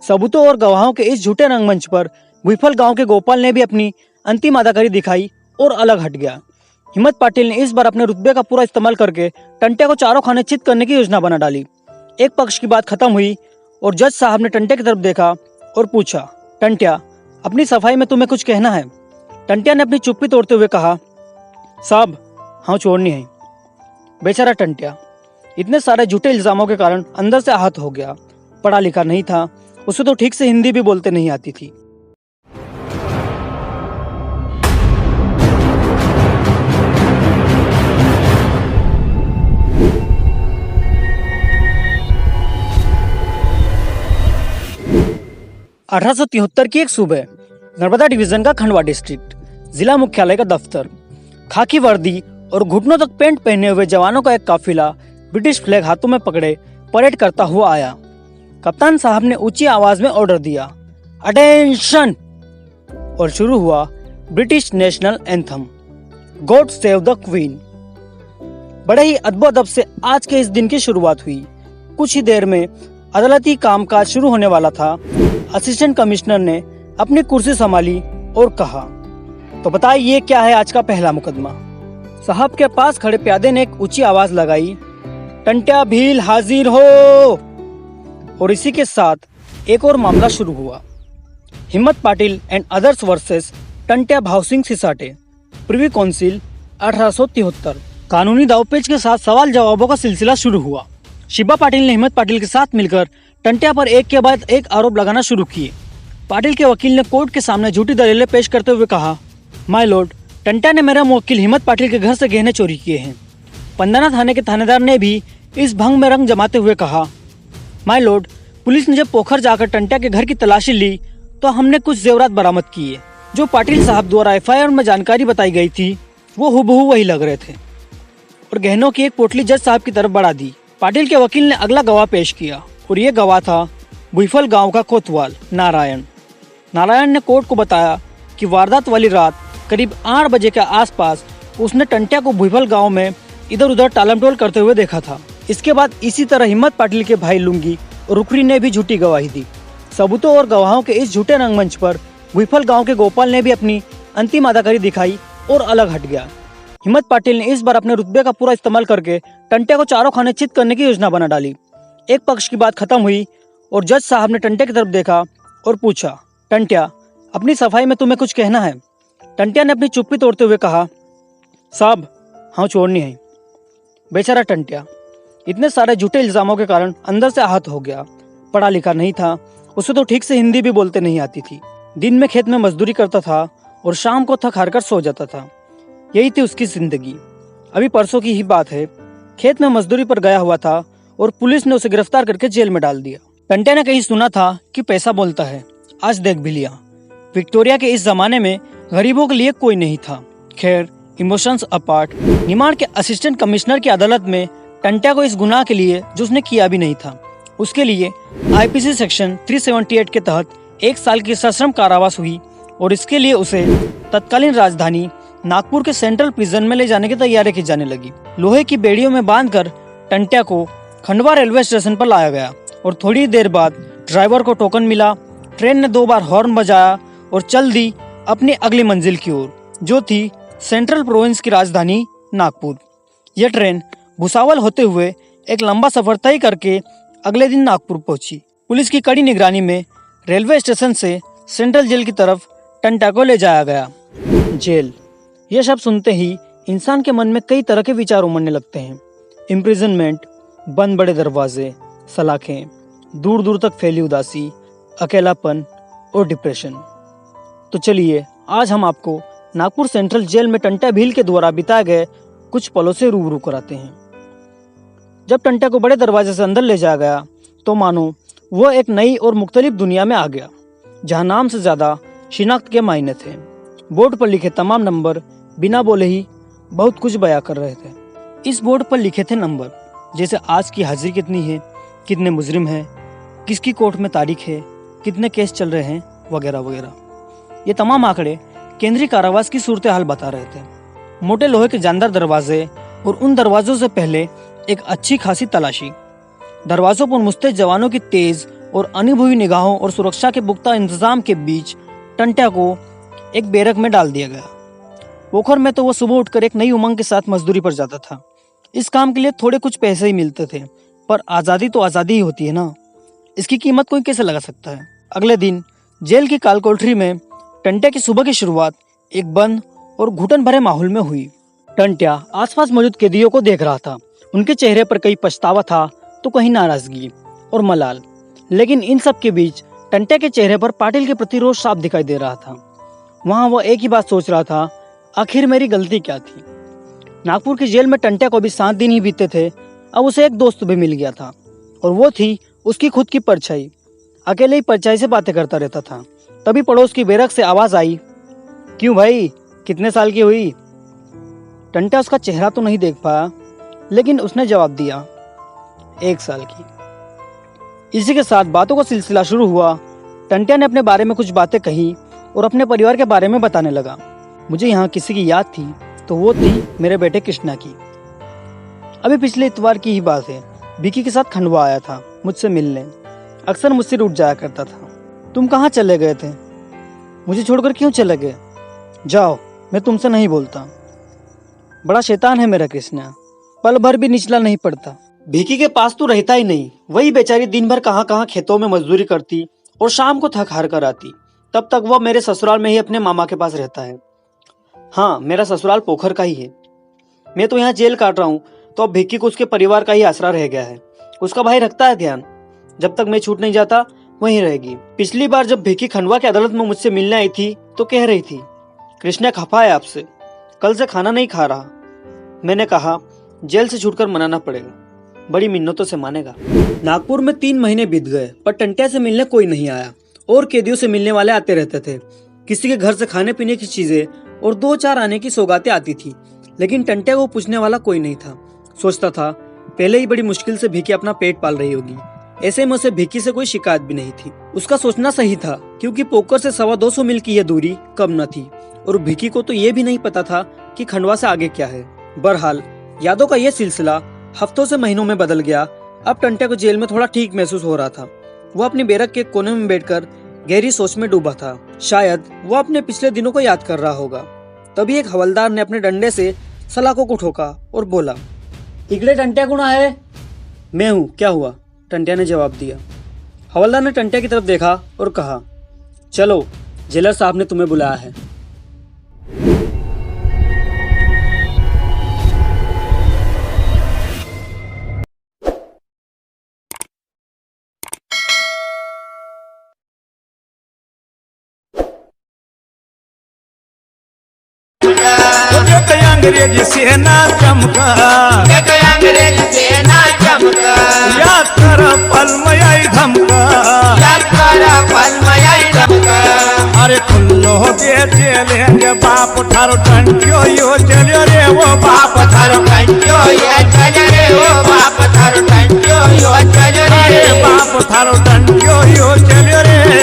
सबूतों और गवाहों के इस झूठे रंगमंच पर विफल गांव के गोपाल ने भी अपनी अंतिम अदाकारी दिखाई और अलग हट गया। हिम्मत पाटिल ने इस बार अपने रुतबे का पूरा इस्तेमाल करके टंट्या को चारों खाने चित करने की योजना बना डाली। एक पक्ष की बात खत्म हुई और जज साहब ने टंट्या की तरफ देखा और पूछा, टंट्या, अपनी सफाई में तुम्हें कुछ कहना है? टंट्या ने अपनी चुप्पी तोड़ते हुए कहा, साहब, हाँ छोड़नी है। बेचारा टंट्या इतने सारे झूठे इल्जामों के कारण अंदर से आहत हो गया। पढ़ा लिखा नहीं था, उसे तो ठीक से हिंदी भी बोलते नहीं आती थी। (1873) की एक सुबह नर्मदा डिवीजन का खंडवा डिस्ट्रिक्ट, जिला मुख्यालय का दफ्तर, खाकी वर्दी और घुटनों तक पैंट पहने हुए जवानों का एक काफिला ब्रिटिश फ्लैग हाथों में पकड़े परेड करता हुआ आया। कप्तान साहब ने ऊंची आवाज में ऑर्डर दिया, अटेंशन, और शुरू हुआ British national anthem, God save the queen. बड़े ही अदब से आज के इस दिन की शुरुआत हुई। कुछ ही देर में अदालती कामकाज शुरू होने वाला था। असिस्टेंट कमिश्नर ने अपनी कुर्सी संभाली और कहा, तो बताइए क्या है आज का पहला मुकदमा? साहब के पास खड़े प्यादे ने एक ऊंची आवाज लगाई, टंट्या भील हाजिर हो। और इसी के साथ एक और मामला शुरू हुआ। हिम्मत Patil and others versus Tantya भाव सिंह सिसाटे, प्रिवी काउंसिल 1873। कानूनी दावपेच के साथ सवाल जवाबों का सिलसिला शुरू हुआ। शिबा पाटिल ने हिम्मत पाटिल के साथ मिलकर टंट्या पर एक के बाद एक आरोप लगाना शुरू किए। पाटिल के वकील ने कोर्ट के सामने झूठी दलीलें पेश करते हुए कहा, माय लॉर्ड, टंट्या ने मेरे मुवक्किल हिम्मत पाटिल के घर से गहने चोरी किए हैं। पंदाना थाने के थानेदार ने भी इस भंग में रंग जमाते हुए कहा, माय लॉर्ड, पुलिस ने जब पोखर जाकर टंट्या के घर की तलाशी ली तो हमने कुछ जेवरात बरामद किए। जो पाटिल साहब द्वारा एफआईआर में जानकारी बताई गई थी वो हुबहू वही लग रहे थे, और गहनों की एक पोटली जज साहब की तरफ बढ़ा दी। पाटिल के वकील ने अगला गवाह पेश किया और ये गवाह था भुईफल गांव का कोतवाल नारायण। नारायण ने कोर्ट को बताया कि वारदात वाली रात करीब 8 बजे के आसपास उसने टंट्या को भुईफल गांव में इधर उधर टालमटोल करते हुए देखा था। इसके बाद इसी तरह हिम्मत पाटिल के भाई लुंगी और रुकरी ने भी झूठी गवाही दी। सबूतों और गवाहों के इस झूठे रंगमंच पर भुईफल गांव के गोपाल ने भी अपनी अंतिम अदाकारी दिखाई और अलग हट गया। हिम्मत पाटिल ने इस बार अपने रुतबे का पूरा इस्तेमाल करके टंट्या को चारों खाने चित करने की योजना बना डाली। एक पक्ष की बात खत्म हुई और जज साहब ने टंट्या की तरफ देखा और पूछा, टंट्या, अपनी सफाई में तुम्हें कुछ कहना है? टंट्या ने अपनी चुप्पी तोड़ते हुए कहा, साहब, हाँ छोड़नी है। बेचारा टंट्या इतने सारे झूठे इल्जामों के कारण अंदर से आहत हो गया। पढ़ा लिखा नहीं था, उसे तो ठीक से हिंदी भी बोलते नहीं आती थी। दिन में खेत में मजदूरी करता था और शाम को थक हार कर सो जाता था। यही थी उसकी जिंदगी। अभी परसों की ही बात है, खेत में मजदूरी पर गया हुआ था और पुलिस ने उसे गिरफ्तार करके जेल में डाल दिया। टंट्या ने कहीं सुना था कि पैसा बोलता है, आज देख भी लिया। विक्टोरिया के इस जमाने में गरीबों के लिए कोई नहीं था। खैर, इमोशंस अपार्ट, निमाड़ के असिस्टेंट कमिश्नर की अदालत में टंट्या को इस गुनाह के लिए जो उसने किया भी नहीं था, उसके लिए आईपीसी सेक्शन 378 के तहत 1 साल की सश्रम कारावास हुई और इसके लिए उसे तत्कालीन राजधानी नागपुर के सेंट्रल प्रिजन में ले जाने की तैयारी की जाने लगी। लोहे की बेड़ियों में बांधकर टंट्या को खंडवा रेलवे स्टेशन पर लाया गया और थोड़ी देर बाद ड्राइवर को टोकन मिला। ट्रेन ने 2 बार हॉर्न बजाया और चल दी अपनी अगली मंजिल की ओर, जो थी सेंट्रल प्रोविंस की राजधानी नागपुर। यह ट्रेन भुसावल होते हुए एक लंबा सफर तय करके अगले दिन नागपुर पहुंची। पुलिस की कड़ी निगरानी में रेलवे स्टेशन से सेंट्रल जेल की तरफ टंट्या को ले जाया गया। जेल, यह शब्द सुनते ही इंसान के मन में कई तरह के विचार उमड़ने लगते हैं। इम्प्रिजनमेंट, बंद बड़े दरवाजे, सलाखें, दूर दूर तक फैली उदासी, अकेलापन और डिप्रेशन। तो चलिए आज हम आपको नागपुर सेंट्रल जेल में टंट्या भील के द्वारा बिताए गए कुछ पलों से रूबरू कराते हैं। जब टंट्या को बड़े दरवाजे से अंदर ले जाया गया तो मानो वह एक नई और मुख्तलिफ दुनिया में आ गया, जहां नाम से ज्यादा शिनाख्त के मायने थे। बोर्ड पर लिखे तमाम नंबर बिना बोले ही बहुत कुछ बयां कर रहे थे। इस बोर्ड पर लिखे थे नंबर, जैसे आज की हाजिरी कितनी है, कितने मुजरिम हैं, किसकी कोर्ट में तारीख है, कितने केस चल रहे हैं, वगैरह वगैरह। ये तमाम आंकड़े केंद्रीय कारावास की सूरत हाल बता रहे थे। मोटे लोहे के जानदार दरवाजे और उन दरवाजों से पहले एक अच्छी खासी तलाशी। दरवाजों पर मुस्तैद जवानों की तेज और अनुभवी निगाहों और सुरक्षा के पुख्ता इंतजाम के बीच टंट्या को एक बैरक में डाल दिया गया। पोखर में तो वो सुबह उठकर एक नई उमंग के साथ मजदूरी पर जाता था। इस काम के लिए थोड़े कुछ पैसे ही मिलते थे, पर आज़ादी तो आज़ादी ही होती है ना, इसकी कीमत कोई कैसे लगा सकता है। अगले दिन जेल की काल कोठरी में टंट्या की सुबह की शुरुआत एक बंद और घुटन भरे माहौल में हुई। टंट्या आसपास मौजूद कैदियों को देख रहा था। उनके चेहरे पर कहीं पछतावा था तो कहीं नाराजगी और मलाल, लेकिन इन सब के बीच टंट्या के चेहरे पर पाटिल के प्रति रोष साफ दिखाई दे रहा था। वहाँ वो एक ही बात सोच रहा था, आखिर मेरी गलती क्या थी। नागपुर की जेल में टंट्या को भी 7 दिन ही बीते थे। अब उसे एक दोस्त भी मिल गया था और वो थी उसकी खुद की परछाई। अकेले ही परछाई से बातें करता रहता था। तभी पड़ोस की बैरक से आवाज आई, क्यों भाई, कितने साल की हुई? टंट्या उसका चेहरा तो नहीं देख पाया, लेकिन उसने जवाब दिया, 1 साल की। इसी के साथ बातों का सिलसिला शुरू हुआ। टंट्या ने अपने बारे में कुछ बातें कही और अपने परिवार के बारे में बताने लगा। मुझे यहाँ किसी की याद थी तो वो थी मेरे बेटे कृष्णा की। अभी पिछले इतवार की ही बात है। विकी के साथ खंडवा आया था मुझसे मिलने। अक्सर मुझसे रूठ जाया करता था। तुम कहाँ चले गए थे? मुझे छोड़कर क्यों चले गए? जाओ, मैं तुमसे नहीं बोलता। बड़ा शैतान है मेरा कृष्णा, पल भर भी निचला नहीं पड़ता। विकी के पास तो रहता ही नहीं। वही बेचारी दिन भर कहाँ कहाँ खेतों में मजदूरी करती और शाम को थक हार कर आती। तब तक वह मेरे ससुराल में ही अपने मामा के पास रहता है। हाँ, मेरा ससुराल पोखर का ही है। मैं तो यहाँ जेल काट रहा हूँ तो अब विक्की को उसके परिवार का ही आसरा रह गया है। उसका भाई रखता है ध्यान। जब तक मैं छूट नहीं जाता वहीं रहेगी। पिछली बार जब विक्की खंडवा की अदालत में मुझसे मिलने आई थी तो कह रही थी, कृष्णा खफा है आपसे, कल से खाना नहीं खा रहा। मैंने कहा जेल से छूटकर मनाना पड़ेगा, बड़ी मिन्नतों से मानेगा। नागपुर में 3 महीने बीत गए पर टंट्या से मिलने कोई नहीं आया और कैदियों से मिलने वाले आते रहते थे। किसी के घर से खाने पीने की चीजें और 2-4 आने की सौगातें आती थी, लेकिन टंट्या को पूछने वाला कोई नहीं था। सोचता था पहले ही बड़ी मुश्किल से भिकी अपना पेट पाल रही होगी, ऐसे में उसे भिकी से कोई शिकायत भी नहीं थी। उसका सोचना सही था, क्योंकि पोखर से 225 मील की यह दूरी कम न थी और भिकी को तो ये भी नहीं पता था कि खंडवा से आगे क्या है। बहरहाल यादों का यह सिलसिला हफ्तों से महीनों में बदल गया। अब टंट्या को जेल में थोड़ा ठीक महसूस हो रहा था। वो अपनी बैरक के कोने में बैठकर गहरी सोच में डूबा था। शायद वो अपने पिछले दिनों को याद कर रहा होगा। तभी एक हवलदार ने अपने डंडे से सलाखों को ठोका और बोला, इकड़े टंट्या कौन है? मैं हूँ, क्या हुआ? टंट्या ने जवाब दिया। हवलदार ने टंट्या की तरफ देखा और कहा, चलो, जेलर साहब ने तुम्हें बुलाया है। अंग्रेजी सेना चमका, अंग्रेजी सेना चमका, याद कर पल मयाई धमका, याद कर पल मयाई धमका। अरे खुल्लो दे चलेंगे बाप थारो टंट्यो यो चलियो रे वो बाप थारो टंट्यो यो चलियो रे वो बाप थारो टंट्यो यो चलियो रे बाप थारो टंट्यो यो चलियो रे